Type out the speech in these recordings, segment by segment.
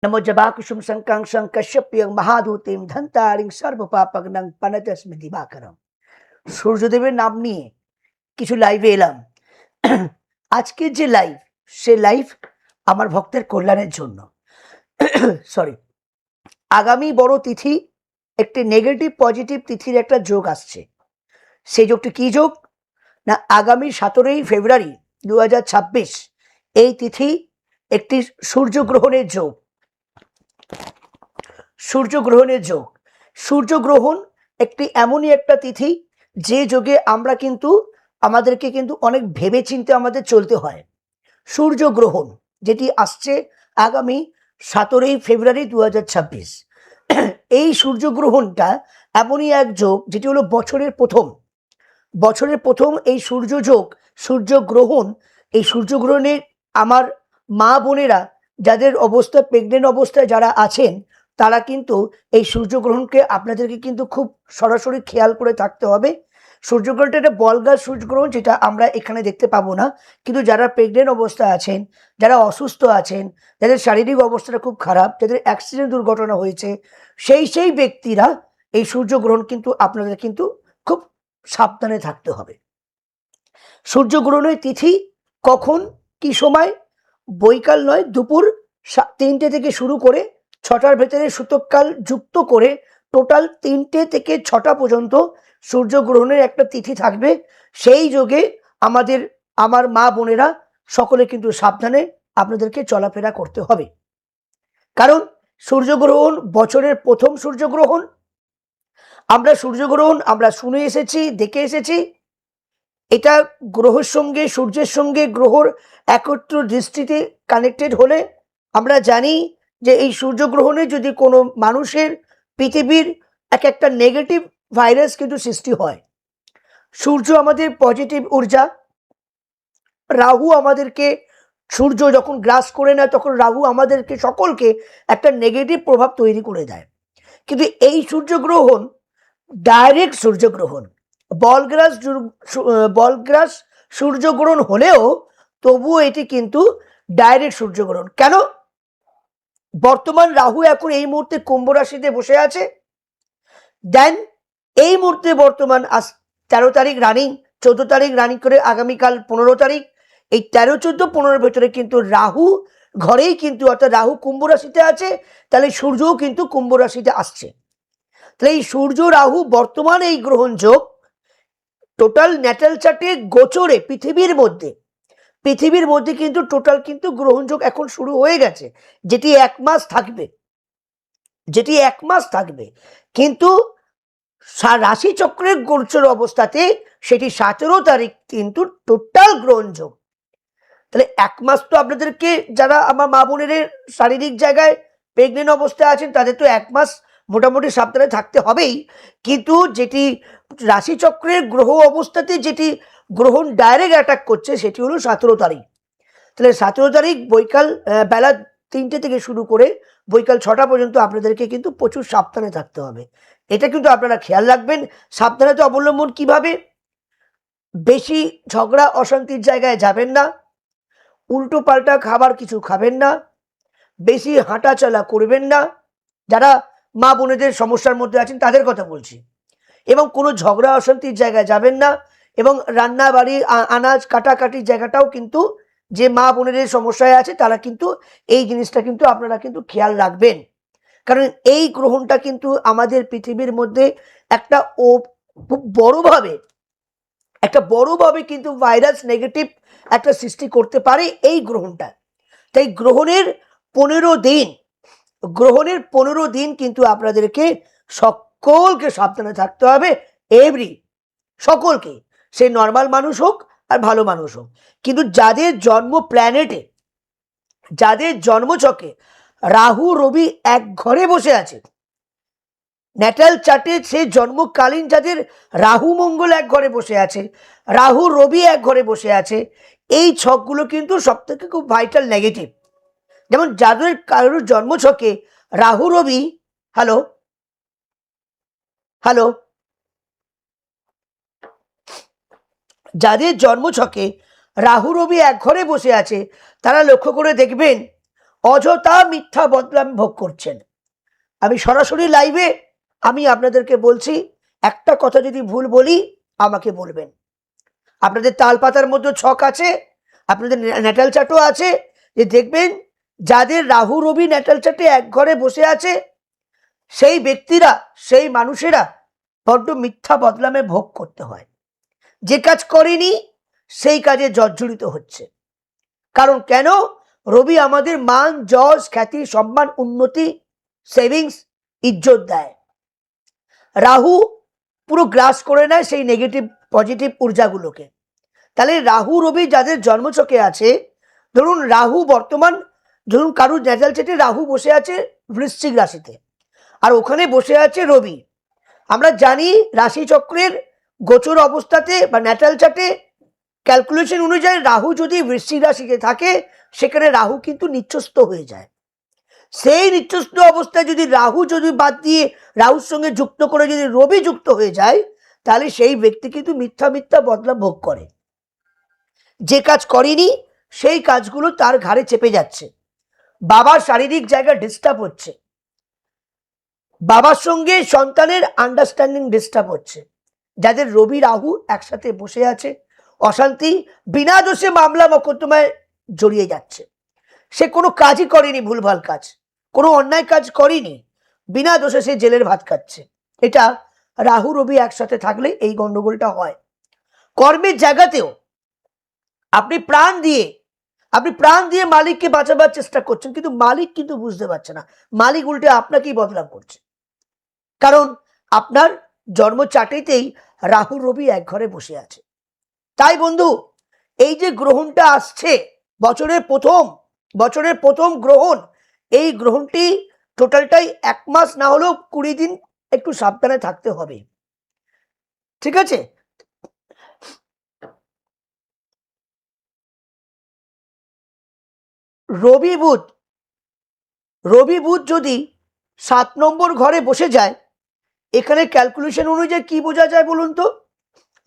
नमो जबाकुसुम शंकांक्षं कश्यप्यं महादूतिं धन्तारिं सर्वपापग्नं पनतस्मि दिवाकरम। সূর্যদেবের নাম নিয়ে কিছু লাইভে এলাম। আজকের যে লাইভ, সে লাইভ আমার ভক্তের কল্যাণের জন্য। সরি, আগামী বড় তিথি, একটি নেগেটিভ পজিটিভ তিথির একটা যোগ আসছে। সেই যোগটি কি যোগ না, আগামী 17ই ফেব্রুয়ারি 2026 এই তিথি একটি সূর্যগ্রহণের যোগ। সূর্যগ্রহণের যোগ, সূর্যগ্রহণ একটি এমনই একটা তিথি যে যোগে আমরা কিন্তু আমাদেরকে কিন্তু অনেক ভেবে চিন্তে আমাদের চলতে হয়। সূর্যগ্রহণ যেটি আসছে আগামী 17ই ফেব্রুয়ারি 2026, এই সূর্যগ্রহণটা এমনই এক যোগ যেটি হলো বছরের প্রথম এই সূর্যযোগ, সূর্যগ্রহণ। এই সূর্যগ্রহণে আমার মা বোনেরা যাদের অবস্থা, প্রেগনেন্ট অবস্থায় যারা আছেন, তারা কিন্তু এই সূর্যগ্রহণকে আপনাদেরকে কিন্তু খুব সরাসরি খেয়াল করে থাকতে হবে। সূর্যগ্রহণটা একটা বলগার সূর্যগ্রহণ, যেটা আমরা এখানে দেখতে পাবো না, কিন্তু যারা প্রেগনেন্ট অবস্থায় আছেন, যারা অসুস্থ আছেন, যাদের শারীরিক অবস্থাটা খুব খারাপ, যাদের অ্যাক্সিডেন্ট দুর্ঘটনা হয়েছে, সেই ব্যক্তিরা এই সূর্যগ্রহণ কিন্তু আপনাদের কিন্তু খুব সাবধানে থাকতে হবে। সূর্যগ্রহণের তিথি কখন, কি সময়? বৈকাল নয়, দুপুর 3টে থেকে শুরু করে 6টার ভেতরে সূতককাল যুক্ত করে টোটাল 3টে থেকে 6টা পর্যন্ত সূর্যগ্রহণের একটা তিথি থাকবে। সেই যোগে আমার মা বোনেরা সকলে কিন্তু সাবধানে আপনাদেরকে চলাফেরা করতে হবে। কারণ সূর্যগ্রহণ বছরের প্রথম সূর্যগ্রহণ। সূর্যগ্রহণ আমরা শুনে এসেছি, দেখে এসেছি। এটা গ্রহের সঙ্গে, সূর্যের সঙ্গে গ্রহর একত্র দৃষ্টিতে কানেক্টেড হলে আমরা জানি যে এই সূর্যগ্রহণে যদি কোনো মানুষের পৃথিবীর একটা নেগেটিভ ভাইরাস কিন্তু সৃষ্টি হয়। সূর্য আমাদের পজিটিভ ঊর্জা, রাহু আমাদেরকে, সূর্য যখন গ্রাস করে নেয় তখন রাহু আমাদেরকে সকলকে একটা নেগেটিভ প্রভাব তৈরি করে দেয়। কিন্তু এই সূর্যগ্রহণ ডাইরেক্ট সূর্যগ্রহণ, বলগ্রাস সূর্যগ্রহণ হলেও তবুও এটি কিন্তু ডাইরেক্ট সূর্যগ্রহণ। কেন? বর্তমান রাহু এখন এই মুহূর্তে কুম্ভ রাশিতে বসে আছে। দেন এই মুহূর্তে বর্তমান 13 তারিখ রানিং, 14 তারিখ রানিং করে আগামীকাল 15 তারিখ, এই 13, 14, 15 ভেতরে কিন্তু রাহু ঘরেই কিন্তু, অর্থাৎ রাহু কুম্ভ রাশিতে আছে, তাহলে সূর্যও কিন্তু কুম্ভ রাশিতে আসছে। তাহলে এই সূর্য রাহু বর্তমান এই গ্রহণ যোগ টোটাল ন্যাটাল চার্টে গোচরে পৃথিবীর মধ্যে কিন্তু টোটাল কিন্তু গ্রহণ যোগ এখন শুরু হয়ে গেছে, যেটি 1 মাস থাকবে। কিন্তু রাশি চক্রের গোচর অবস্থাতে সেটি 17 তারিখ কিন্তু টোটাল গ্রহণ যোগ। তাহলে 1 মাস তো আপনাদেরকে, যারা আমার মা বোনের শারীরিক জায়গায় প্রেগনেন্ট অবস্থায় আছেন, তাদের তো 1 মাস মোটামুটি সাবধানে থাকতে হবেই। কিন্তু যেটি রাশিচক্রের গ্রহ অবস্থাতে যেটি গ্রহণ ডাইরেক্ট অ্যাটাক করছে, সেটি হলো 17 তারিখ। তাহলে 17 তারিখ বৈকাল বেলা 3টে থেকে শুরু করে বৈকাল 6টা পর্যন্ত আপনাদেরকে কিন্তু প্রচুর সাবধানে থাকতে হবে। এটা কিন্তু আপনারা খেয়াল রাখবেন। সাবধানতা অবলম্বন কিভাবে? বেশি ঝগড়া অশান্তির জায়গায় যাবেন না, উল্টো পাল্টা খাবার কিছু খাবেন না, বেশি হাঁটা চলা করবেন না, যারা মা বোনেদের সমস্যার মধ্যে আছেন তাদের কথা বলছি। এবং কোনো ঝগড়া অশান্তির জায়গায় যাবেন না, এবং রান্না বাড়ি আনাজ কাটাকাটির জায়গাটাও কিন্তু, যে মা বোনেদের সমস্যায় আছে তারা কিন্তু এই জিনিসটা কিন্তু আপনারা কিন্তু খেয়াল রাখবেন। কারণ এই গ্রহণটা কিন্তু আমাদের পৃথিবীর মধ্যে একটা খুব বড়ভাবে কিন্তু ভাইরাস নেগেটিভ একটা সৃষ্টি করতে পারে এই গ্রহণটা। তাই গ্রহণের 15 দিন কিন্তু আপনাদেরকে সকলকে সাবধানে থাকতে হবে। সকলকে, সে নর্মাল মানুষ হোক আর ভালো মানুষ হোক। কিন্তু যাদের জন্মছকে রাহু রবি এক ঘরে বসে আছে, ন্যাটাল চার্টে সে জন্মকালীন যাদের রাহু মঙ্গল এক ঘরে বসে আছে, রাহু রবি এক ঘরে বসে আছে, এই ছকগুলো কিন্তু সব থেকে খুব ভাইটাল নেগেটিভ। যেমন যাদের কারোর জন্মছকে রাহু রবি, হ্যালো, যাদের জন্মছকে রাহু রবি এক ঘরে বসে আছে, তারা লক্ষ্য করে দেখবেন অযথা মিথ্যা বদনাম ভোগ করছেন। আমি সরাসরি লাইভে আমি আপনাদেরকে বলছি, একটা কথা যদি ভুল বলি আমাকে বলবেন। আপনাদের তালপাতার মধ্যে ছক আছে, আপনাদের ন্যাটাল চার্টও আছে, যে দেখবেন যাদের রাহু রবি ন্যাটাল চার্টে এক ঘরে বসে আছে সেই ব্যক্তিরা, সেই মানুষেরা বড্ড মিথ্যা বদনামে ভোগ করতে হয়। যে কাজ করেনি সেই কাজে জর্জরিত হচ্ছে। কারণ কেন? রবি আমাদের মান, যশ, খ্যাতি, সম্মান, উন্নতি, সেভিংস, ইজ্জত দেয়। রাহু পুরো গ্রাস করে নেয় সেই নেগেটিভ পজিটিভ ঊর্জাগুলোকে। তাহলে রাহু রবি যাদের জন্মছকে আছে, ধরুন রাহু বর্তমান, ধরুন কারুর ন্যাটাল চার্টে রাহু বসে আছে বৃশ্চিক রাশিতে, আর ওখানে বসে আছে রবি। আমরা জানি রাশিচক্রের গোচর অবস্থাতে বা ন্যাটাল চার্টে ক্যালকুলেশন অনুযায়ী রাহু যদি বৃশ্চিক রাশিতে থাকে সেখানে রাহু কিন্তু নিচ্ছস্থ হয়ে যায়। সেই নিচ্ছস্থ অবস্থায় যদি রাহু যদি বাদ দিয়ে রাহুর সঙ্গে যুক্ত করে যদি রবি যুক্ত হয়ে যায়, তাহলে সেই ব্যক্তি কিন্তু মিথ্যা মিথ্যা বদলা ভোগ করে। যে কাজ করেনি সেই কাজগুলো তার ঘাড়ে চেপে যাচ্ছে। বাবার শারীরিক জায়গা ডিস্টার্ব হচ্ছে, বাবার সঙ্গে সন্তানের আন্ডারস্ট্যান্ডিং ডিস্টার্ব হচ্ছে। যাদের রবি রাহু একসাথে বসে আছে, অশান্তি, বিনা দোষে মামলা মকদ্দমায় জড়িয়ে যাচ্ছে। সে কোনো কাজই করেনি, ভুলভাল কাজ, কোনো অন্যায় কাজ করেনি, বিনা দোষে সে জেলের ভাত খাচ্ছে। এটা রাহু রবি একসাথে থাকলে এই গন্ডগোলটা হয়। কর্মের জায়গাতেও আপনি প্রাণ দিয়ে মালিককে বাঁচাবার চেষ্টা করছেন, কিন্তু মালিক কিন্তু বুঝতে পারছে না, মালিক উল্টে আপনাকেই বদনাম করছে। কারণ আপনার জন্ম চাটেতেই রাহু রবি এক ঘরে বসে আছে। তাই বন্ধু, এই যে গ্রহণটা আসছে, বছরের প্রথম গ্রহণ, এই গ্রহণটি টোটালটাই 1 মাস না হলেও 20 দিন একটু সাবধানে থাকতে হবে। ঠিক আছে? রবি বুধ যদি 7 নম্বর ঘরে বসে যায়, এখানে ক্যালকুলেশন অনুযায়ী কি বোঝা যায় বলুন তো?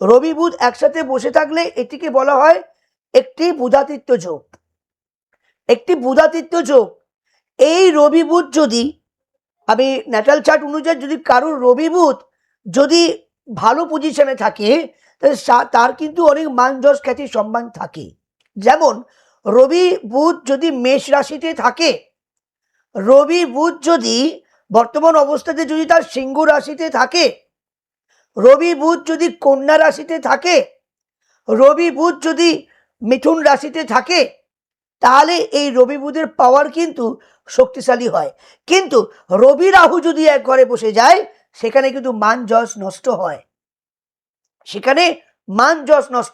রবি বুধ একসাথে বসে থাকলে এটিকে বলা হয় একটি বুধাদিত্য যোগ। এই রবি বুধ যদি, আমি ন্যাটাল চার্ট অনুযায়ী যদি কারোর রবি বুধ যদি ভালো পজিশনে থাকে, তাহলে তার কিন্তু অনেক মান, যশ, খ্যাতি, সম্মান থাকে। যেমন রবি বুধ যদি মেষ রাশিতে থাকে, রবি বুধ যদি বর্তমান অবস্থাতে যদি তার সিংহ রাশিতে থাকে, রবি বুধ যদি কন্যা রাশিতে থাকে, রবি বুধ যদি মিথুন রাশিতে থাকে, তাহলে এই রবি বুধের পাওয়ার কিন্তু শক্তিশালী হয়। কিন্তু রবি রাহু যদি এক ঘরে বসে যায়, সেখানে কিন্তু মান যশ নষ্ট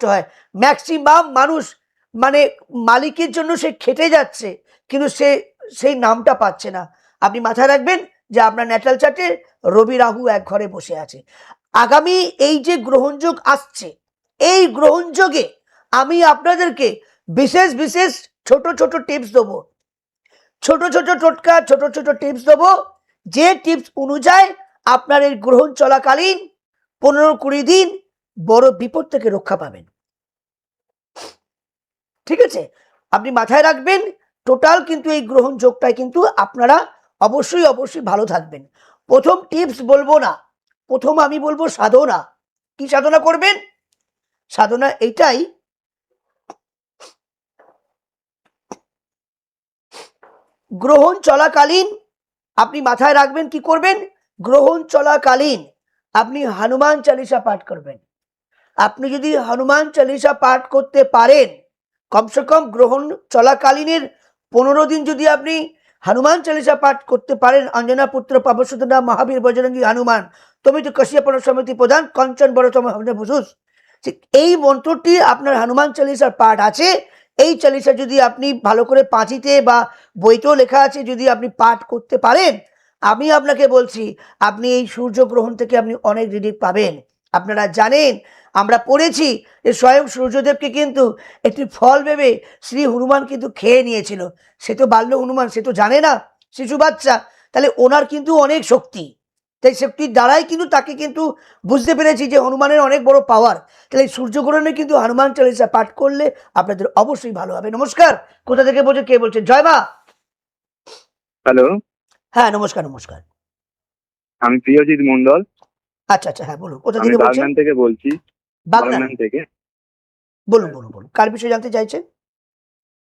হয়। ম্যাক্সিমাম মানুষ মানে মালিকের জন্য সে খেটে যাচ্ছে, কিন্তু সে সেই নামটা পাচ্ছে না। আপনি মাথায় রাখবেন যে আপনার ন্যাটাল চার্টে রবি রাহু এক ঘরে বসে আছে। আগামী এই যে গ্রহণযোগ আসছে, এই গ্রহণযোগে আমি আপনাদেরকে বিশেষ ছোট ছোট টিপস দেবো, ছোট ছোট টোটকা, ছোট ছোট টিপস দেবো, যে টিপস অনুযায়ী আপনার এই গ্রহণ চলাকালীন 15-20 দিন বড় বিপদ থেকে রক্ষা পাবেন। ঠিক আছে? আপনি মাথায় রাখবেন, টোটাল কিন্তু এই গ্রহণ যোগটায় কিন্তু আপনারা অবশ্যই ভালো থাকবেন। প্রথম টিপস বলবো না, প্রথম আমি বলবো সাধনা। কি সাধনা করবেন? সাধনা এইটাই, গ্রহণ চলাকালীন আপনি মাথায় রাখবেন কি করবেন? গ্রহণ চলাকালীন আপনি হনুমান চালিসা পাঠ করবেন। আপনি যদি হনুমান চালিসা পাঠ করতে পারেন, কমসে কম গ্রহণ চলাকালীনের 15 দিন যদি আপনি হনুমান চালিসা পাঠ করতে পারেন, অঞ্জনা পুত্র পাবসুতনা মহাবীর বজরঙ্গী হনুমান তুমি তো কশ্যপন সমিতি প্রধান কঞ্চন বড়তম বুঝুস, এই মন্ত্রটি আপনার হনুমান চালিসার পাঠ আছে। এই চালিসা যদি আপনি ভালো করে পাঁচিতে বা বইতেও লেখা আছে, যদি আপনি পাঠ করতে পারেন, আমি আপনাকে বলছি আপনি এই সূর্যগ্রহণ থেকে আপনি অনেক রিলিফ পাবেন। আপনারা জানেন, আমরা পড়েছি যে স্বয়ং সূর্যদেবকে কিন্তু একটি ফল ভেবে শ্রী হনুমান কিন্তু খেয়ে নিয়েছিল। সে তো বাল্য হনুমান, সে তো জানে না, শিশু বাচ্চা। তাহলে ওনার কিন্তু অনেক শক্তি, তাই শক্তির দ্বারাই কিন্তু তাকে কিন্তু বুঝতে পেরেছি যে হনুমানের অনেক বড় পাওয়ার। তাহলে সূর্যগ্রহণে কিন্তু হনুমান চালিসা পাঠ করলে আপনাদের অবশ্যই ভালো হবে। নমস্কার, কোথা থেকে বলছেন, কে বলছেন? জয় মা। হ্যালো, হ্যাঁ, নমস্কার, নমস্কার। আমি প্রিয়জিৎ মন্ডল। আচ্ছা, আচ্ছা। হ্যাঁ, বলুন। কোথা আমি থেকে বলছেন? বাগনান থেকে বলছি। বাগনান? বাগনান থেকে। বলুন, বলুন, বলুন। কার বিষয়ে জানতে চাইছেন?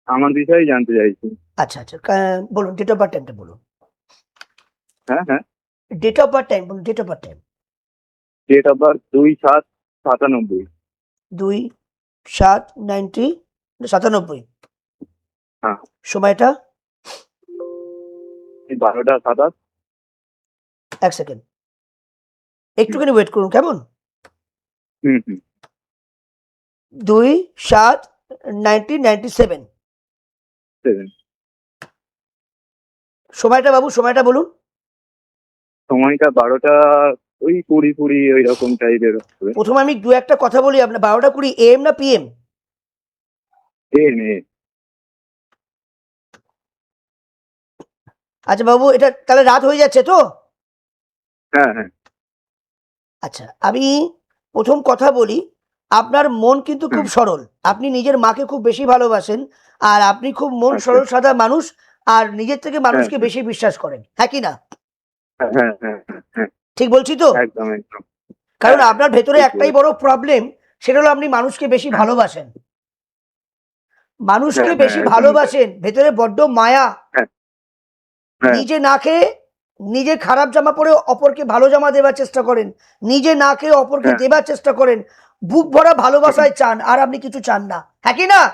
আমার বিষয়ে জানতে চাইছি। আচ্ছা, আচ্ছা। বলুন, ডেট অফ বার্থ টাইমটা বলুন। হ্যাঁ, হ্যাঁ। ডেট অফ বার্থ টাইম বলুন, date of birth time. Date of birth 2/7/97। 2/7/97। হ্যাঁ। সময়টা? 12টা 27। 1 সেকেন্ড। একটুখানি ওয়েট করুন, কেমন? হুম, হুম। 2/7/1997। 7। সময়টা বাবু, সময়টা বলুন। সময়টা 12টা ওই 20 ওই রকম টাইপের হবে। প্রথমে আমি 2-1টা কথা বলি আপনার। 12টা 20 AM না PM? এ। আচ্ছা বাবু, এটা তাহলে রাত হয়ে যাচ্ছে তো? হ্যাঁ, হ্যাঁ, আচ্ছা, আমি প্রথম কথা বলি, আপনার মন কিন্তু খুব হ্যাঁ। সরল। আপনি নিজের মাকে খুব বেশি ভালোবাসেন। আর আপনি খুব মন আচ্ছা। সরল সাদা মানুষ। আর নিজের থেকে হ্যাঁ, মানুষকে হ্যাঁ, বেশি বিশ্বাস করেন। হ্যাঁ কি না? হ্যাঁ, হ্যাঁ, হ্যাঁ, হ্যাঁ। ঠিক বলছি তো? একদম, একদম। কারণ হ্যাঁ, আপনার ভেতরে ঠিক একটাই বলেছেন। বড় প্রবলেম, সেটা হলো আপনি মানুষকে বেশি হ্যাঁ, ভালোবাসেন। মানুষকে হ্যাঁ, হ্যাঁ, বেশি একদমই তাই। ভালোবাসেন, ভেতরে বড্ড মায়া। হ্যাঁ, হ্যাঁ, নিজে না খেয়ে, নিজে খারাপ জামা পরে অপরকে ভালো জামা দেবার চেষ্টা করেন। নিজে না খেয়ে অপরকে হ্যাঁ, দেবার চেষ্টা করেন। বুক ভরা ভালোবাসায় চান, আর আপনি কিছু চান না। হ্যাঁ কি না?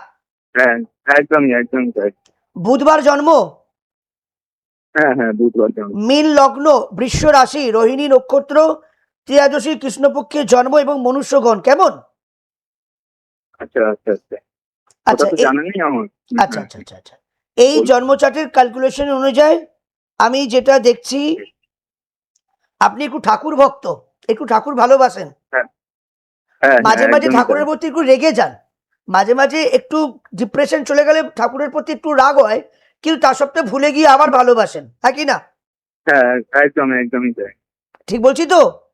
হ্যাঁ, একদমই, একদমই তাই। বুধবার জন্ম, হ্যাঁ, হ্যাঁ, বুধবার জন্ম। মীন লগ্ন, বৃষ রাশি, রোহিণী নক্ষত্র, ত্রিয়াদশী কৃষ্ণপক্ষে জন্ম এবং মনুষ্যগণ। কেমন? আচ্ছা, আচ্ছা, আচ্ছা। ওটা আচ্ছা তো জানা নেই আমার। আচ্ছা, হ্যাঁ, আচ্ছা, আচ্ছা, আচ্ছা। এই বলুন। জন্মচার্টের ক্যালকুলেশন অনুযায়ী আমি যেটা দেখছি, আপনি একটু ঠাকুর ভক্ত, একটু ঠাকুর ভালোবাসেন। হ্যাঁ, হ্যাঁ, হ্যাঁ, মাঝে মাঝে একদমই তাই। ঠাকুরের প্রতি একটু রেগে যান। মাঝে মাঝে একটু ডিপ্রেশন চলে গেলে ঠাকুরের প্রতি একটু রাগ হয়, কিন্তু তা সত্ত্বেও ভুলে গিয়ে আবার ভালোবাসেন। হ্যাঁ কি না? হ্যাঁ, একদম, একদমই তাই। ঠিক বলছি তো?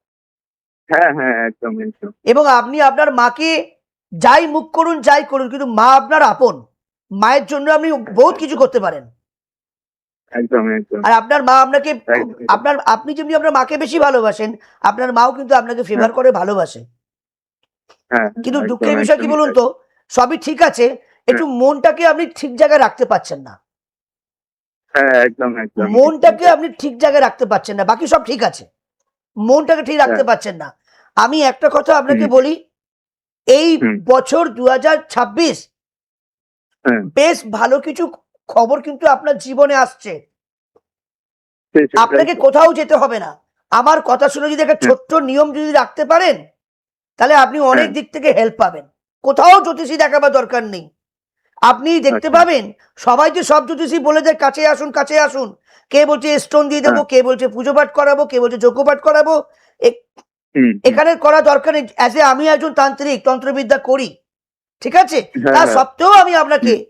হ্যাঁ, হ্যাঁ, একদম, একদম। এবং আপনি আপনার মাকে যাই মুখ করুন, যাই করুন, কিন্তু মা আপনার আপন। মায়ের জন্য আপনি বহুত কিছু করতে পারেন। একদম, একদম। আর আপনার মা আপনাকে একদমই তাই। আপনি যেমনি আপনার মাকে বেশি ভালোবাসেন, আপনার মাও কিন্তু আপনাকে হ্যাঁ, ফেভার করে, ভালোবাসে। হ্যাঁ, কিন্তু একদম, দুঃখের বিষয় কি একদমই বলুন তাই। তো, সবই ঠিক আছে, হ্যাঁ, একটু মনটাকে আপনি ঠিক জায়গায় রাখতে পারছেন না। হ্যাঁ, একদম, একদমই, একদমই মনটাকে তাই। আপনি ঠিক জায়গায় রাখতে পারছেন না, বাকি সব ঠিক আছে, মনটাকে ঠিক রাখতে হ্যাঁ, পারছেন না। আমি একটা কথা আপনাকে হুম, বলি, এই হুম, বছর 2026 হ্যাঁ, বেশ ভালো কিছু খবর কিন্তু আপনার জীবনে আসছে। সেটাই আপনাকে তো। কোথাও যেতে হবে না। আমার কথা শুনে যদি একটা হ্যাঁ, ছোট্ট নিয়ম যদি রাখতে পারেন, তাহলে আপনি অনেক হ্যাঁ, দিক থেকে হেল্প পাবেন। কোথাও জ্যোতিষী দেখাবার দরকার নেই। আপনি দেখতে আচ্ছা। পাবেন, সবাই যে সব জ্যোতিষী বলে দেয় কাছে আসুন, কাছে আসুন। কে বলছে স্টোন দিয়ে দেবো, হ্যাঁ, কে বলছে পুজো পাঠ করাবো, কে বলছে যজ্ঞ পাঠ করাবো। এ- হুম, হুম, এখানে করা দরকার নেই। অ্যাজ এ আমি একজন তান্ত্রিক, তন্ত্রবিদ্যা করি, ঠিক আছে? হ্যাঁ, তা হ্যাঁ, সত্ত্বেও আমি আপনাকে, হুম,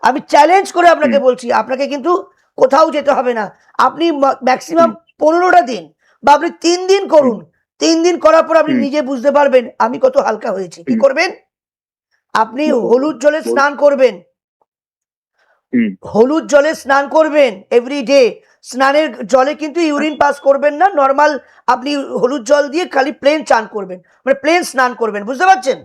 আমি চ্যালেঞ্জ করে আপনাকে হুম, বলছি, আপনাকে কিন্তু কোথাও যেতে হবে না। আপনি ম্যাক্সিমাম হুম, 15টা দিন বা আপনি 3 দিন হুম, করুন। 3 দিন করার পর আপনি হুম, নিজে বুঝতে পারবেন আমি কত হালকা হয়েছি। কি হুম, করবেন? আপনি বলুন, হলুদ জলে বলুন। স্নান করবেন। হুম, হলুদ জলে স্নান করবেন এভরিডে। স্নানের জলে কিন্তু ইউরিন আচ্ছা, পাস করবেন না, নর্মাল। আপনি হলুদ জল দিয়ে খালি প্লেন চান করবেন, মানে প্লেন স্নান করবেন, বুঝতে পারছেন?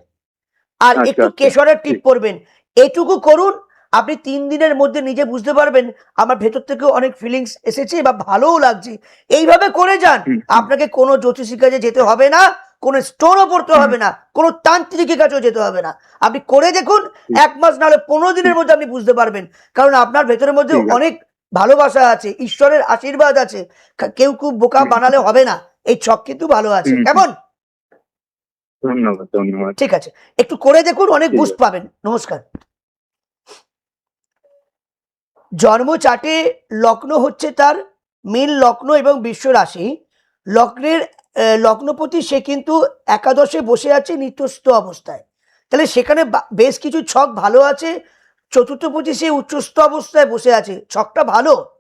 আর আচ্ছা, একটু আচ্ছা, কেশরের টিপ ঠিক। পরবেন। এটুকু করুন। আপনি 3 দিনের মধ্যে নিজে বুঝতে পারবেন আমার ভেতর থেকে অনেক ফিলিংস এসেছে বা ভালোও লাগছে। এইভাবে করে যান। হুম, হুম, আপনাকে কোনো জ্যোতিষীর কাছে যেতে হবে না, কোনো স্টোনও পড়তে হুম, হবে না, কোনো তান্ত্রিকের কাছেও যেতে হবে না। আপনি করে দেখুন, ঠিক, 1 মাস না হলে 15 দিনের ঠিক, মধ্যে আপনি বুঝতে পারবেন। কারণ আপনার ভেতরের মধ্যে ঠিক আছে। অনেক ভালোবাসা আছে, ঈশ্বরের আশীর্বাদ আছে। কেউ খুব বোকা হুম, বানালে হবে না। এই ছক কিন্তু ভালো আছে। হুম, হুম, কেমন? ধন্যবাদ, ধন্যবাদ। ঠিক আছে, একটু করে দেখুন, অনেক ঠিক বুঝ আছে। পাবেন। নমস্কার। জন্ম চার্টে লগ্ন হচ্ছে তার মীন লগ্ন এবং বৃষ রাশি। লগ্নের লগ্নপতি সে কিন্তু একাদশে বসে আছে নিত্যস্থ অবস্থায়। তাহলে সেখানে বেশ কিছু ছক ভালো আছে। চতুর্থপতি সে উচ্চস্থ অবস্থায় বসে আছে, ছকটা ভালো।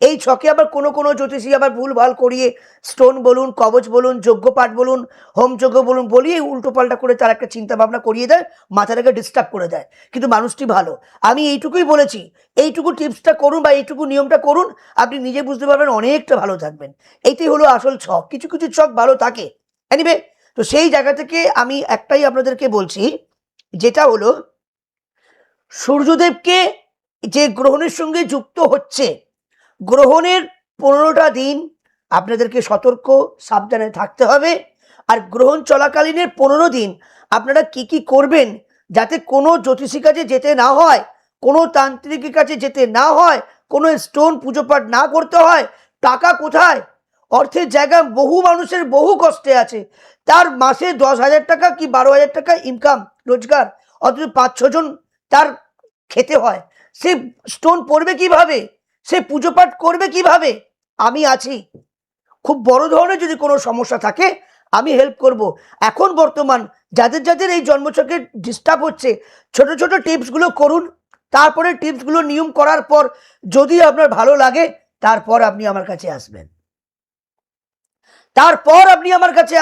এই ছকে আবার কোনো কোনো জ্যোতিষী আবার ভুলভাল করিয়ে স্টোন বলুন, কবচ বলুন, যজ্ঞপাঠ বলুন, হোমযজ্ঞ বলুন বলিয়ে উল্টোপাল্টা করে তার একটা চিন্তা ভাবনা করিয়ে দেয়, মাথাটাকে ডিস্টার্ব করে দেয়। কিন্তু মানুষটি ভালো। আমি এইটুকুই বলেছি, এইটুকু টিপসটা করুন বা এইটুকু নিয়মটা করুন, আপনি নিজে বুঝতে পারবেন অনেকটা ভালো থাকবেন। এইটাই হলো আসল ছক। কিছু কিছু ছক ভালো থাকে। এনিওয়ে, তো সেই জায়গা থেকে আমি একটাই আপনাদেরকে বলছি, যেটা হলো সূর্যদেবকে যে গ্রহণের সঙ্গে যুক্ত হচ্ছে, গ্রহণের 15টা দিন আপনাদেরকে সতর্ক সাবধানে থাকতে হবে। আর গ্রহণ চলাকালীনের 15 দিন আপনারা কি কি করবেন যাতে কোনো জ্যোতিষী কাছে যেতে না হয়, কোনো তান্ত্রিকের কাছে যেতে না হয়, কোনো স্টোন পুজো পাঠ না করতে হয়। টাকা কোথায়? অর্থের জায়গা বহু মানুষের বহু কষ্টে আছে, তার মাসে 10,000 টাকা কি 12,000 টাকা ইনকাম রোজগার, অথচ 5-6 জন তার খেতে হয়। সে স্টোন পড়বে কিভাবে? সে পুজো পাঠ করবে কিভাবে? আমি আছি। খুব বড় ধরনের যদি কোনো সমস্যা থাকে আমি হেল্প করব। এখন বর্তমান যাদের যাদের এই জন্মছকে ডিস্টার্ব হচ্ছে, ছোট ছোট টিপসগুলো করুন। তারপরে টিপসগুলো নিয়ম করার পর যদি আপনার ভালো লাগে, তারপর আপনি আমার কাছে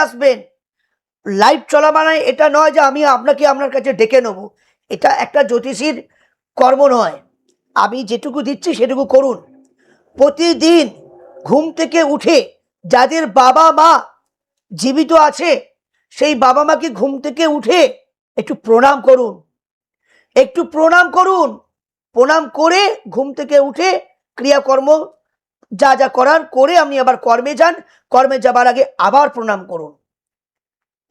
আসবেন। লাইভ চলা মানে এটা নয় যে আমি আপনাকে আপনার কাছে ডেকে নেব। এটা একটা জ্যোতিষীর কর্ম নয়। আমি যেটুকু দিচ্ছি সেটুকু করুন। প্রতিদিন ঘুম থেকে উঠে যাদের বাবা মা জীবিত আছে, সেই বাবা মাকে ঘুম থেকে উঠে একটু প্রণাম করুন। প্রণাম করে ঘুম থেকে উঠে ক্রিয়াকর্ম যা যা করার করে আপনি আবার কর্মে যান। কর্মে যাবার আগে আবার প্রণাম করুন।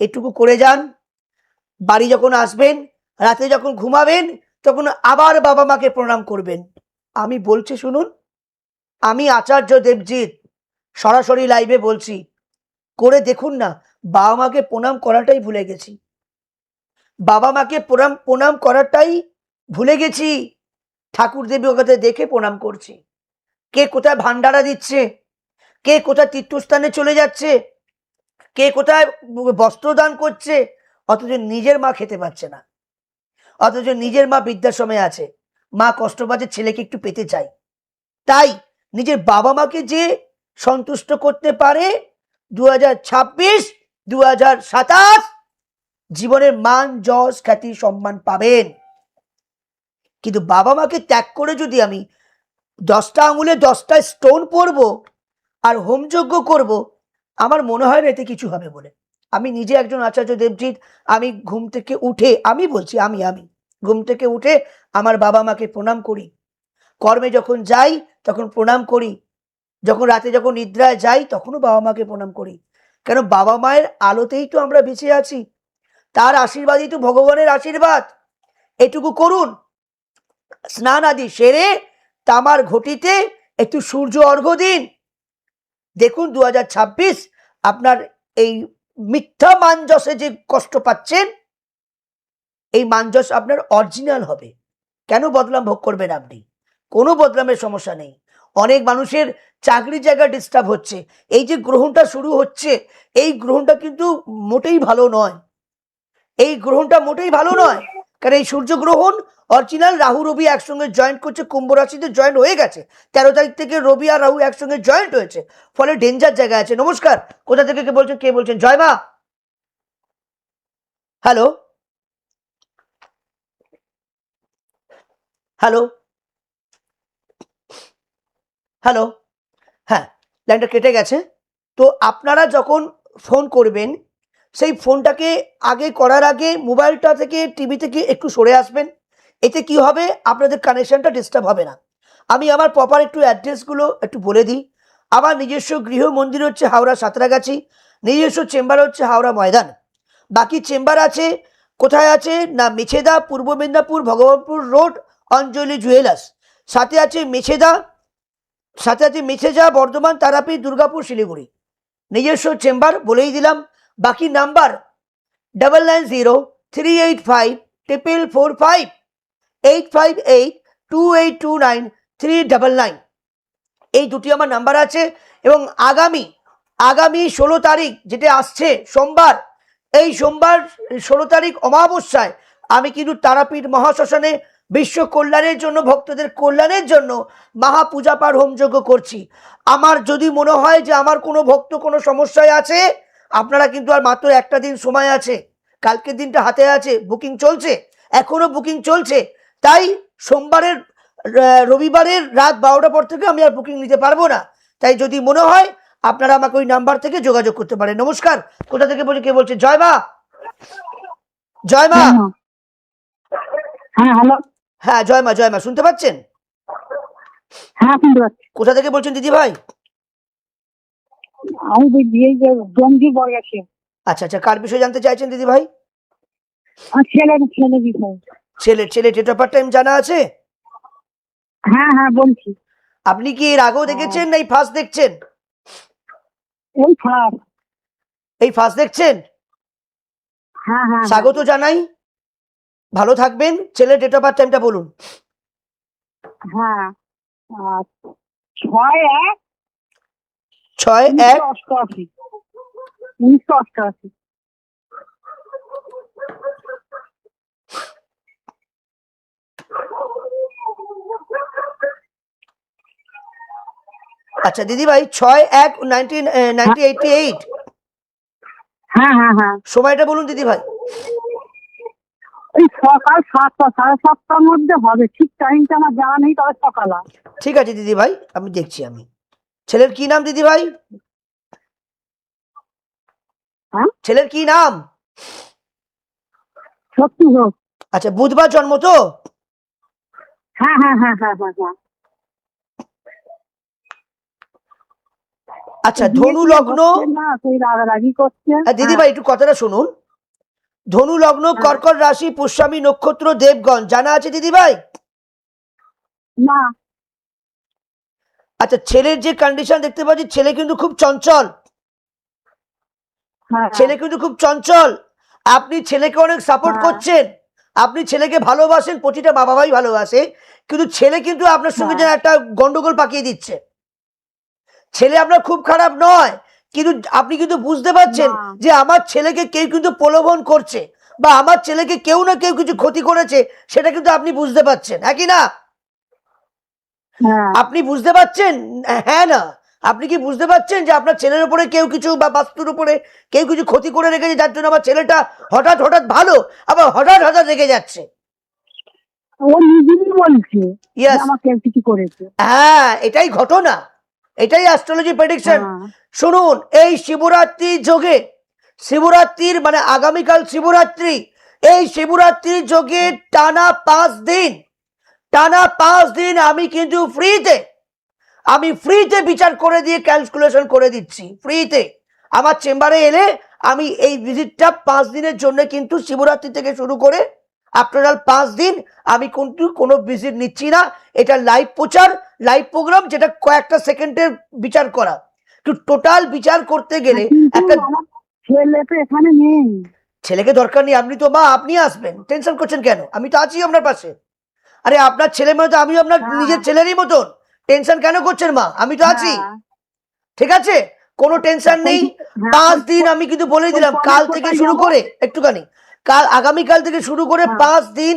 এটুকু করে যান। বাড়ি যখন আসবেন, রাতে যখন ঘুমাবেন, তখন আবার বাবা মাকে প্রণাম করবেন। আমি বলছি শুনুন, আমি আচার্য দেবজিৎ সরাসরি লাইভে বলছি, করে দেখুন না। বাবা মাকে প্রণাম করাটাই ভুলে গেছি। ঠাকুর দেবী ওকে দেখে প্রণাম করছি। কে কোথায় ভান্ডারা দিচ্ছে, কে কোথায় তীর্থস্থানে চলে যাচ্ছে, কে কোথায় বস্ত্রদান করছে, অথচ নিজের মা খেতে পাচ্ছে না, অথচ নিজের মা বৃদ্ধাশ্রমে আছে। মা কষ্ট পাচ্ছে, ছেলেকে একটু পেতে চাই। তাই নিজের বাবা মাকে যে সন্তুষ্ট করতে পারে, 2026, 2027 জীবনের মান, যশ, খ্যাতি, সম্মান পাবেন। কিন্তু বাবা মাকে ত্যাগ করে যদি আমি 10টা আঙুলে 10টা স্টোন পরব আর হোমযজ্ঞ করব, আমার মনে হয় না এতে কিছু হবে বলে। আমি নিজে একজন আচার্য দেবজিৎ। আমি ঘুম থেকে উঠে, আমি বলছি, আমি ঘুম থেকে উঠে আমার বাবা মাকে প্রণাম করি। কর্মে যখন যাই তখন প্রণাম করি। যখন রাতে যখন নিদ্রায় যাই তখনও বাবা মাকে প্রণাম করি। কেন? বাবা মায়ের আলোতেই তো আমরা বেঁচে আছি, তার আশীর্বাদই তো ভগবানের আশীর্বাদ। এটুকু করুন। স্নান আদি সেরে তামার ঘটিতে একটু সূর্য অর্ঘ্য দিন। দেখুন 2026 আপনার এই মিথ্যা মানযশে যে কষ্ট পাচ্ছেন, এই মানযশ আপনার অরিজিনাল হবে। কেন বদনাম ভোগ করবেন আপনি? কোনো বদনামের সমস্যা নেই। অনেক মানুষের চাকরির জায়গা ডিস্টার্ব হচ্ছে। এই যে গ্রহণটা শুরু হচ্ছে, এই গ্রহণটা কিন্তু মোটেই ভালো নয়। কারণ এই সূর্যগ্রহণ অরিজিনাল রাহু রবি একসঙ্গে জয়েন্ট করছে, কুম্ভ রাশিতে জয়েন্ট হয়ে গেছে। 13 তারিখ থেকে রবি আর রাহু একসঙ্গে জয়েন্ট হয়েছে, ফলে ডেঞ্জার জায়গায় আছে। নমস্কার, কোথা থেকে কে বলছেন? জয় মা। হ্যালো হ্যালো হ্যালো হ্যাঁ, লাইনটা কেটে গেছে। তো আপনারা যখন ফোন করবেন, সেই ফোনটাকে আগে করার আগে মোবাইলটা থেকে, টিভি থেকে একটু সরে আসবেন। এতে কি হবে, আপনাদের কানেকশনটা ডিস্টার্ব হবে না। আমি আমার প্রপার একটু অ্যাড্রেসগুলো একটু বলে দিই। আমার নিজস্ব গৃহ মন্দির হচ্ছে হাওড়া সাঁতরাগাছি, নিজস্ব চেম্বার হচ্ছে হাওড়া ময়দান। বাকি চেম্বার আছে কোথায় আছে না, মেছেদা, পূর্ব মেদিনীপুর, ভগবানপুর রোড, অঞ্জলি জুয়েলার্স। সাথে আছে মেছেদা, বর্ধমান, তারাপীঠ, দুর্গাপুর, শিলিগুড়ি। নিজস্ব চেম্বার বলেই দিলাম। বাকি নাম্বার 9903854445, 8582829 এই দুটি আমার নাম্বার আছে। এবং আগামী 16 তারিখ যেটা আসছে সোমবার, এই সোমবার 16 তারিখ অমাবস্যায় আমি কিন্তু তারাপীঠ মহাশ্মশানে বিশ্ব কল্যাণের জন্য, ভক্তদের কল্যাণের জন্য মহাপূজা পাঠ হোমযজ্ঞ করছি। আমার যদি মনে হয় যে আমার কোনো ভক্ত কোনো সমস্যায় আছে, আপনারা কিন্তু আর মাত্র একটা দিন সময় আছে, কালকের দিনটা হাতে আছে, বুকিং চলছে, এখনো বুকিং চলছে। তাই সোমবারের রবিবারের রাত 12টার পর থেকে আমি আর বুকিং নিতে পারবো না। তাই যদি মনে হয় আপনারা আমাকে ওই নাম্বার থেকে যোগাযোগ করতে পারেন। নমস্কার, কোথা থেকে বলছে, কে বলছে? জয় মা, জয় মা। হ্যাঁ হ্যালো। হ্যাঁ জয় মা, জয় মা, শুনতে পাচ্ছেন? হ্যাঁ শুনতে পাচ্ছি। কোথা থেকে বলছেন দিদি ভাই? আমি বিয়ে জঙ্গি বড় আছি। আচ্ছা আচ্ছা, কার বিষয়ে জানতে চাইছেন দিদি ভাই? ছেলে বিষয়। ছেলে ডেট অফ বার্থ টাইম জানা আছে? হ্যাঁ হ্যাঁ বলছি। আপনি কি এর আগেও দেখেছেন না এই ফার্স্ট দেখছেন? এই খারাপ। এই ফার্স্ট দেখছেন? হ্যাঁ হ্যাঁ স্বাগত জানাই, ভালো থাকবেন। ছেলের ডেট অফ বার্থ টাইমটা বলুন। হ্যাঁ 6/1/1988। 1988। আচ্ছা দিদি ভাই, 6/1/1988। হ্যাঁ হ্যাঁ হ্যাঁ। সময়টা বলুন দিদি ভাই। ওই সকাল 7টা 7:30টার মধ্যে হবে, ঠিক টাইমটা আমার জানা নেই, তবে সকাল। ঠিক আছে দিদি ভাই, আমি দেখছি। আমি ছেলের কি নাম দিদি ভাই? হ্যাঁ ছেলের কি নাম? সত্যি হোক। আচ্ছা, বুধবার জন্ম তো? হ্যাঁ হ্যাঁ হ্যাঁ হ্যাঁ হ্যাঁ হ্যাঁ। আচ্ছা, ধনু লগ্ন। না তুই রাগারাগি করছে। দিদি ভাই একটু কথাটা শুনুন। ধনু লগ্ন, কর্কট রাশি, পুষ্যামী নক্ষত্র, দেবগণ, জানা আছে দিদি ভাই? না। আচ্ছা, ছেলের যে কন্ডিশন দেখতে পাচ্ছি, ছেলে কিন্তু খুব চঞ্চল। ছেলে কিন্তু খুব চঞ্চল। আপনি ছেলেকে অনেক সাপোর্ট করছেন, আপনি ছেলেকে ভালোবাসেন, প্রতিটা মা বাবাই ভালোবাসে, কিন্তু ছেলে কিন্তু আপনার সঙ্গে যেন একটা গন্ডগোল পাকিয়ে দিচ্ছে। ছেলে আপনার খুব খারাপ নয়, কিন্তু আপনি কিন্তু বুঝতে পারছেন যে আমার ছেলেকে কেউ কিন্তু প্রলোভন করছে, বা আমার ছেলেকে কেউ না কেউ কিছু ক্ষতি করেছে, সেটা কিন্তু আপনি বুঝতে পারছেন, হ্যাঁ কি না? আপনি বুঝতে পারছেন? হ্যাঁ না? আপনি কি বুঝতে পারছেন যে আপনার ছেলের উপরে কেউ কিছু, বা বাস্তুর উপরে কেউ কিছু ক্ষতি করে রেখেছে, যার জন্য আমার ছেলেটা হঠাৎ হঠাৎ ভালো, আবার হঠাৎ হঠাৎ রেগে যাচ্ছে? ও নিজেই বলছে Yes. আমাকে কিছু করেছে। হ্যাঁ, এটাই ঘটনা, এটাই অ্যাস্ট্রোলজি প্রেডিকশন। শুনুন, এই শিবরাত্রি যোগে, শিবরাত্রির মানে আগামীকাল শিবরাত্রি, এই শিবরাত্রির যোগে টানা 5 দিন, টানা 5 দিন আমি কিন্তু ফ্রিতে বিচার করে দিয়ে ক্যালকুলেশন করে দিচ্ছি, ফ্রিতে। আমার চেম্বারে এলে আমি এই ভিজিটটা 5 দিনের জন্য কিন্তু শিবরাত্রি থেকে শুরু করে আফটার 5 দিন আমি কিন্তু কোনো ভিজিট নিচ্ছি না। এটা লাইভ প্রচার, লাইভ প্রোগ্রাম, যেটা কয়েকটা সেকেন্ডের বিচার করা। কিন্তু টোটাল বিচার করতে গেলে একটা ছেলে তো এখানে নেই। ছেলেকে দরকার নেই, আপনি তো মা, আপনি আসবেন, টেনশন করছেন কেন? আমি তো আছি আপনার পাশে। আরে আপনার ছেলে মানে তো আমি আপনার নিজের ছেলেরই মতন, টেনশন কেন করছেন মা? আমি তো আছি, ঠিক আছে, কোনো টেনশন নেই। 5 দিন আমি কিন্তু বলে দিলাম, কাল থেকে শুরু করে একটুখানি, আগামীকাল থেকে শুরু করে 5 দিন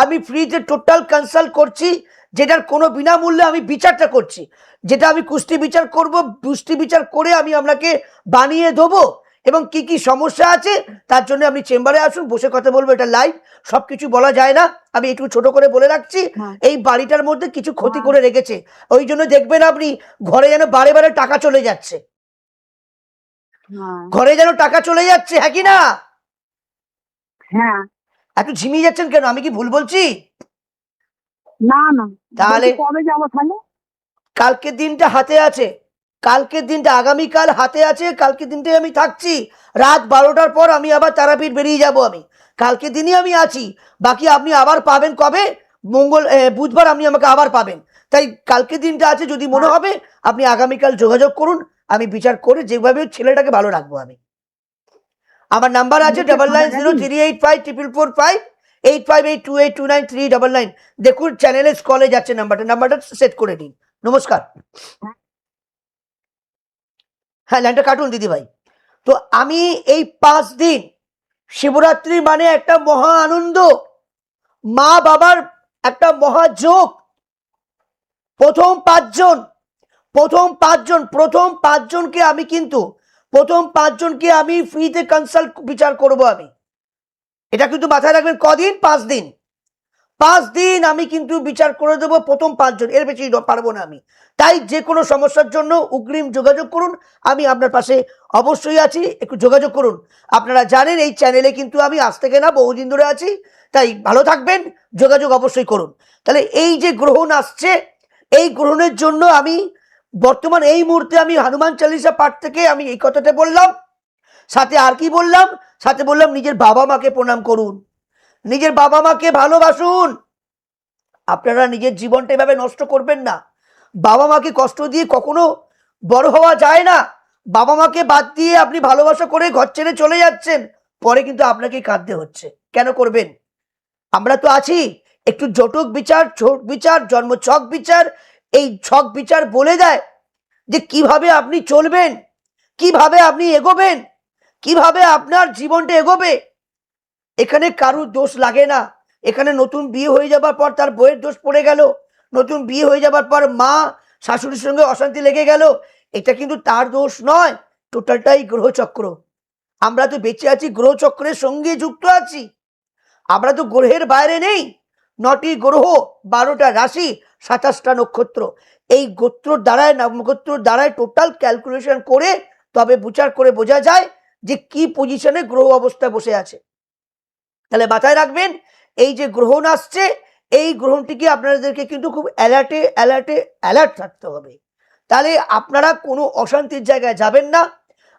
আমি ফ্রিতে টোটাল কনসাল্ট করছি, যেটার কোনো বিনামূল্যে আমি বিচারটা করছি। যেটা আমি কুষ্টি বিচার করব, পুষ্টি বিচার করে আমি আপনাকে বানিয়ে দেবো, এবং কি কি সমস্যা আছে তার জন্য আপনি চেম্বারে আসুন, বসে কথা বলবো। এটা লাইভ, সবকিছু বলা যায় না, আমি একটু ছোট করে বলে রাখছি। এই বাড়িটার মধ্যে কিছু ক্ষতি করে রেখেছে, ওই জন্য দেখবেন আপনি ঘরে যেন বারে বারে টাকা চলে যাচ্ছে, ঘরে যেন টাকা চলে যাচ্ছে, হ্যাঁ কি না? হ্যাঁ। একটু ঝিমিয়ে যাচ্ছেন কেন? আমি কি ভুল বলছি? না না। তাহলে কবে যাবো তাহলে? কালকের দিনটা হাতে আছে, কালকের দিনটা, আগামীকাল হাতে আছে, কালকের দিনটাই আমি থাকছি। রাত 12টার পর আমি আবার তারাপীঠ বেরিয়ে যাব। আমি কালকের দিনই আমি আছি, বাকি আপনি আবার পাবেন কবে? বুধবার আপনি আমাকে আবার পাবেন। তাই কালকের দিনটা আছে, যদি মনে হবে আপনি আগামীকাল যোগাযোগ করুন, আমি বিচার করে যেভাবে ছেলেটাকে ভালো রাখবো। আমি আমার নাম্বার আছে 9903854445, 8582829399। দেখুন চ্যানেলে কলে যাচ্ছে নাম্বারটা সেট করে দিন। নমস্কার। হ্যাঁ, লাইনটা কাটুন দিদি ভাই। তো আমি এই 5 দিন, শিবরাত্রি মানে একটা মহা আনন্দ, মা বাবার একটা মহাযোগ। প্রথম পাঁচজনকে আমি ফ্রিতে কনসাল্ট বিচার করব। আমি এটা কিন্তু মাথায় রাখবেন। কদিন? 5 দিন আমি কিন্তু বিচার করে দেবো প্রথম 5 জন, এর বেশি পারবো না আমি। তাই যে কোনো সমস্যার জন্য অগ্রিম যোগাযোগ করুন, আমি আপনার পাশে অবশ্যই আছি, একটু যোগাযোগ করুন। আপনারা জানেন এই চ্যানেলে কিন্তু আমি আজ থেকে না, বহুদিন ধরে আছি। তাই ভালো থাকবেন, যোগাযোগ অবশ্যই করুন। তাহলে এই যে গ্রহণ আসছে, এই গ্রহণের জন্য আমি বর্তমান এই মুহূর্তে আমি হনুমান চালিসা পাঠ থেকে আমি এই কথাটা বললাম। সাথে আর কি বললাম? সাথে বললাম নিজের বাবা মাকে প্রণাম করুন, নিজের বাবা মাকে ভালোবাসুন। আপনারা নিজের জীবনটা এভাবে নষ্ট করবেন না। বাবা মাকে কষ্ট দিয়ে কখনো বড় হওয়া যায় না। বাবা মাকে বাদ দিয়ে আপনি ভালোবাসা করে ঘর ছেড়ে চলে যাচ্ছেন, পরে কিন্তু আপনাকে কাঁদতে হচ্ছে। কেন করবেন? আমরা তো আছি। একটু জটক বিচার, ছোট বিচার, জন্ম ছক বিচার, এই ছক বিচার বলে দেয় যে কিভাবে আপনি চলবেন, কিভাবে আপনি এগোবেন, কিভাবে আপনার জীবনটা এগোবে। এখানে কারুর দোষ লাগে না। এখানে নতুন বিয়ে হয়ে যাবার পর তার বইয়ের দোষ পড়ে গেল, নতুন বিয়ে হয়ে যাবার পর মা শাশুড়ির সঙ্গে অশান্তি লেগে গেল, এটা কিন্তু তার দোষ নয়, টোটালটাই গ্রহচক্র। আমরা তো বেঁচে আছি, গ্রহচক্রের সঙ্গে যুক্ত আছি। আমরা তো গ্রহের বাইরে নেই। 9টি গ্রহ, 12টা রাশি, 27টা নক্ষত্র। এই গোত্রর দ্বারায়, নবগোত্রর দ্বারায় টোটাল ক্যালকুলেশন করে তবে বিচার করে বোঝা যায় যে কি পজিশনে গ্রহ অবস্থা বসে আছে। তাহলে মাথায় রাখবেন, এই যে গ্রহণ আসছে, এই গ্রহণটিকে আপনাদেরকে কিন্তু খুব অ্যালার্ট থাকতে হবে। তাহলে আপনারা কোনো অশান্তির জায়গায় যাবেন না।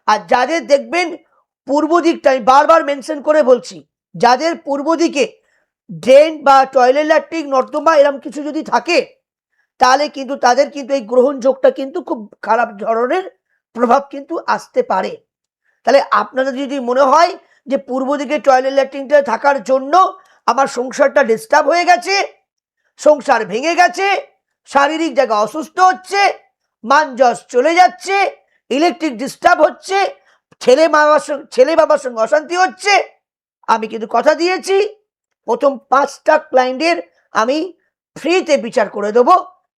আর যাদের দেখবেন পূর্ব দিকটা, আমি বারবার মেনশন করে বলছি, যাদের পূর্ব দিকে ড্রেন বা টয়লেট ল্যাট্রিন নর্দমা এরকম কিছু যদি থাকে, তাহলে কিন্তু তাদের কিন্তু এই গ্রহণ যোগটা কিন্তু খুব খারাপ ধরনের প্রভাব কিন্তু আসতে পারে। তাহলে আপনাদের যদি মনে হয় যে পূর্ব দিকে টয়লেট ল্যাট্রিনটা থাকার জন্য আমার সংসারটা ডিস্টার্ব হয়ে গেছে, সংসার ভেঙে গেছে, শারীরিক জায়গা অসুস্থ হচ্ছে, মানজস চলে যাচ্ছে, ইলেকট্রিক ডিস্টার্ব হচ্ছে, ছেলে বাবার সঙ্গে অশান্তি হচ্ছে, আমি কিন্তু কথা দিয়েছি প্রথম 5টা ক্লায়েন্টের আমি ফ্রিতে বিচার করে দেবো।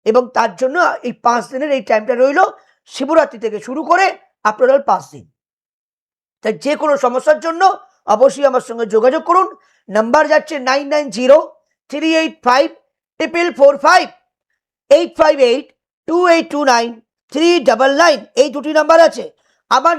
এবং তার জন্য এই 5 দিনের এই টাইমটা রইল, শিবরাত্রি থেকে শুরু করে আপনারা 5 দিন। তাই যে কোনো সমস্যার জন্য অবশ্যই আমার সঙ্গে যোগাযোগ করুন। নাম্বার যাচ্ছে 9903854445, 8582829 এই দুটি নাম্বার আছে। আমার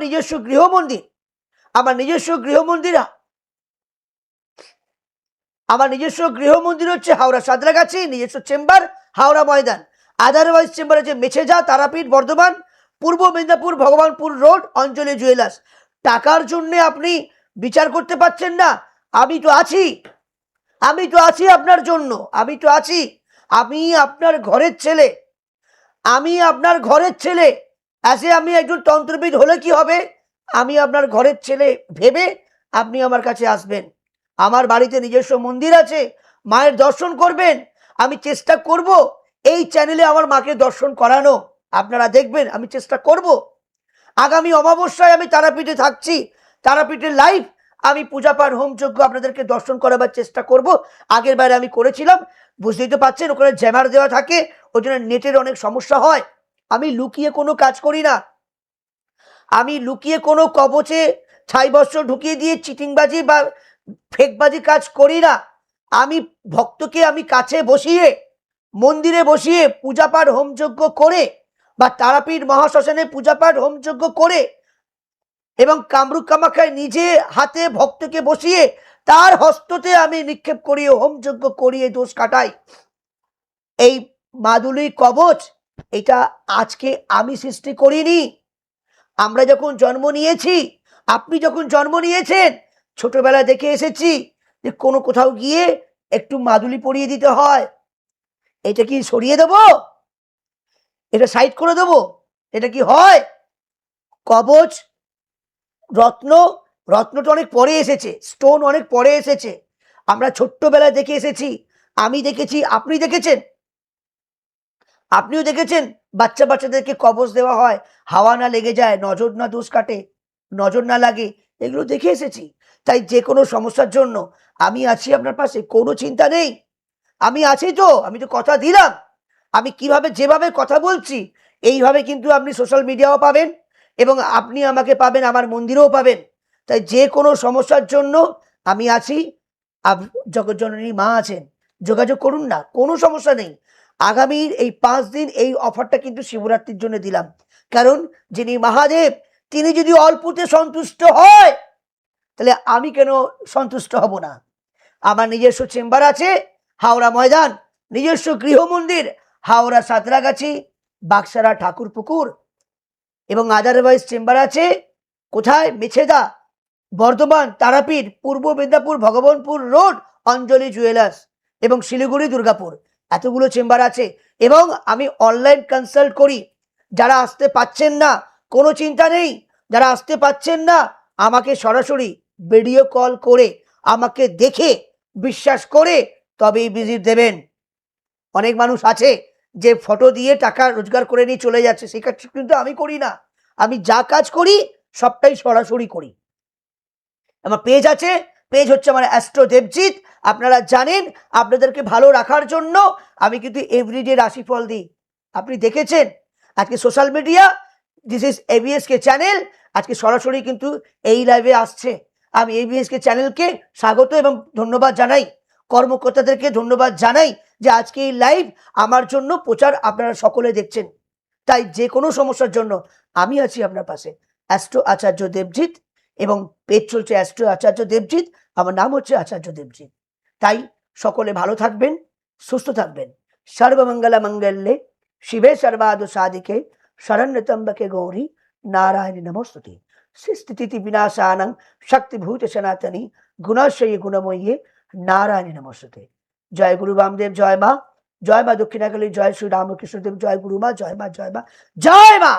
নিজস্ব গৃহমন্দির হচ্ছে হাওড়া সাঁতরাগাছি, নিজস্ব chamber Howrah Maidan. Otherwise chamber আছে মেছেজা, তারাপীঠ, বর্ধমান, পূর্ব মেদিনীপুর, ভগবানপুর রোড, অঞ্জলি জুয়েলার্স। টাকার জন্য আপনি বিচার করতে পারছেন না, আমি তো আছি আপনার জন্য। আমি আপনার ঘরের ছেলে। অ্যাসে আমি একজন তন্ত্রবিদ হলে কি হবে, আমি আপনার ঘরের ছেলে ভেবে আপনি আমার কাছে আসবেন। আমার বাড়িতে নিজস্ব মন্দির আছে, মায়ের দর্শন করবেন। আমি চেষ্টা করব এই চ্যানেলে আমার মাকে দর্শন করানো। আপনারা দেখবেন, আমি চেষ্টা করব। আগামী অমাবস্যায় আমি তারাপীঠে থাকছি, তারাপীঠের লাইভ আমি পূজা পাঠ হোম যজ্ঞ আপনাদেরকে দর্শন করাবার চেষ্টা করব। আগের বারে আমি করেছিলাম, বুঝতেই তো পারছেন, ওখানে জ্যামার দেওয়া থাকে, ওই জন্য নেটের অনেক সমস্যা হয়। আমি লুকিয়ে কোনো কাজ করি না, আমি লুকিয়ে কোনো কবচে ছাই বস্ত্র ঢুকিয়ে দিয়ে চিটিংবাজি বা ফেকবাজি কাজ করি না। আমি ভক্তকে আমি কাছে বসিয়ে, মন্দিরে বসিয়ে পূজা পাঠ হোমযজ্ঞ করে, বা তারাপীঠ মহাশ্মশানে পূজা পাঠ হোমযজ্ঞ করে, এবং কামরূপ কামাখ্যায় নিজে হাতে ভক্তকে বসিয়ে তার হস্ততে আমি নিক্ষেপ করিয়ে হোমযজ্ঞ করিয়ে দোষ কাটাই। এই মাদুলি কবচ এটা আজকে আমি সৃষ্টি করিনি। আমরা যখন জন্ম নিয়েছি, আপনি যখন জন্ম নিয়েছেন, ছোটবেলা দেখে এসেছি যে কোনো কোথাও গিয়ে একটু মাদুলি পরিয়ে দিতে হয়। এটা কি সরিয়ে দেব? এটা সাইড করে দেব? এটা কি হয়? কবচ, রত্নটা অনেক পরে এসেছে, স্টোন অনেক পরে এসেছে। আমরা ছোট্টবেলায় দেখে এসেছি, আমি দেখেছি, আপনিও দেখেছেন বাচ্চাদেরকে কবচ দেওয়া হয়, হাওয়া না লেগে যায়, নজর না দোষ কাটে, নজর না লাগে, এগুলো দেখে এসেছি। তাই যে কোনো সমস্যার জন্য আমি আছি আপনার পাশে, কোনো চিন্তা নেই। আমি আছি তো, আমি তো কথা দিলাম। আমি কিভাবে যেভাবে কথা বলছি এইভাবে কিন্তু আপনি সোশ্যাল মিডিয়াও পাবেন এবং আপনি আমাকে পাবেন, আমার মন্দিরেও পাবেন। তাই যে কোনো সমস্যার জন্য আমি আছি। জগৎজননী মা আছেন, যোগাযোগ করুন না, কোনো সমস্যা নেই। আগামীর এই 5 দিন এই অফারটা কিন্তু শিবরাত্রির জন্য দিলাম, কারণ যিনি মহাদেব তিনি যদি অল্পতে সন্তুষ্ট হয় তাহলে আমি কেন সন্তুষ্ট হব না। আমার নিজস্ব চেম্বার আছে হাওড়া ময়দান, নিজস্ব গৃহ মন্দির হাওড়া সাঁতরাগাছি, বাক্সারা ঠাকুরপুকুর, এবং আদারওয়াইজ চেম্বার আছে কোথায়? মেছেদা, বর্ধমান তারাপীঠ, পূর্ব মেদিনীপুর ভগবানপুর রোড, অঞ্জলি জুয়েলার্স, এবং শিলিগুড়ি দুর্গাপুর। এতগুলো চেম্বার আছে এবং আমি অনলাইন কনসাল্ট করি। যারা আসতে পাচ্ছেন না কোনো চিন্তা নেই, যারা আসতে পাচ্ছেন না আমাকে সরাসরি ভিডিও কল করে আমাকে দেখে বিশ্বাস করে তবেই ভিজিট দেবেন। অনেক মানুষ আছে যে ফটো দিয়ে টাকা রোজগার করে নিয়ে চলে যাচ্ছে, সেই কাজ কিন্তু আমি করি না। আমি যা কাজ করি সবটাই সরাসরি করি। আমার পেজ আছে, পেজ হচ্ছে আমার অ্যাস্ট্রো দেবজিৎ। আপনারা জানেন আপনাদেরকে ভালো রাখার জন্য আমি কিন্তু এভরিডে রাশিফল দিই, আপনি দেখেছেন। আজকে social media, this is ABSK channel, আজকে সরাসরি কিন্তু এই লাইভে আসছে। আমি এবিএসকে চ্যানেলকে স্বাগত এবং ধন্যবাদ জানাই, কর্মকর্তাদেরকে ধন্যবাদ জানাই যে আজকে এই লাইভ আমার জন্য প্রচার আপনারা সকলে দেখছেন। তাই যে কোনো সমস্যার জন্য আমি আছি আপনার পাশে। অ্যাস্ট্রো আচার্য দেবজিৎ এবং পেজ চলছে অ্যাস্ট্রো আচার্য দেবজিৎ, আমার নাম হচ্ছে আচার্য দেবজিৎ। তাই সকলে ভালো থাকবেন, সুস্থ থাকবেন। সর্বমঙ্গলা মঙ্গলে শিবে সর্বাদ সাধিকে শরণ্যত্রম্বকে গৌরী নারায়ণী নমস্তুতে। স্থিতি বিনাশানং শক্তিভূত সনাতনী গুণাশ্রয়ী গুণময়ী নারায়ণী নমস্তুতে। জয় গুরু বামদেব, জয় মা, জয় মা দক্ষিণাকালী, জয় শ্রী রামকৃষ্ণদেব, জয় গুরু মা, জয় মা, জয় মা, জয় মা।